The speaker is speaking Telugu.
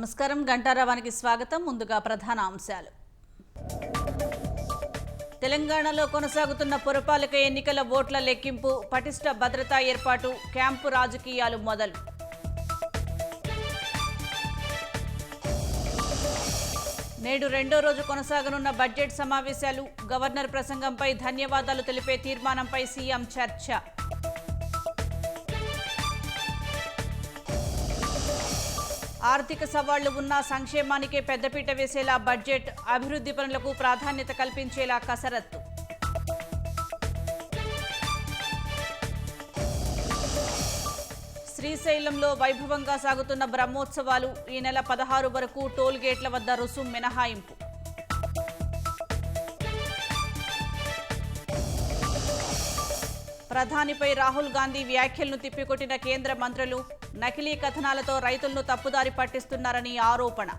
నమస్కారం గంటారావానికి స్వాగతం. ముందుగా ప్రధాన అంశాలు. తెలంగాణలో కొనసాగుతున్న పురపాలక ఎన్నికల ఓట్ల లెక్కింపు, పటిష్ట భద్రతా ఏర్పాటు, క్యాంపు రాజకీయాలు మొదలు. నేడు రెండో రోజు కొనసాగనున్న బడ్జెట్ సమావేశాలు, గవర్నర్ ప్రసంగంపై ధన్యవాదాలు తెలిపే తీర్మానంపై సీఎం చర్చ. ఆర్థిక సవాళ్లు ఉన్న సంక్షేమానికే పెద్దపీట వేసేలా బడ్జెట్, అభివృద్ధి పనులకు ప్రాధాన్యత కల్పించేలా కసరత్తు. శ్రీశైలంలో వైభవంగా సాగుతున్న బ్రహ్మోత్సవాలు, ఈ నెల 16 వరకు టోల్ గేట్ల వద్ద రుసుం మినహాయింపు. ప్రధానిపై రాహుల్ గాంధీ వ్యాఖ్యలను తిప్పికొట్టిన కేంద్ర మంత్రులు, నకిలీ కథనాలతో రైతులను తప్పుదారి పట్టిస్తున్నారని ఆరోపణ.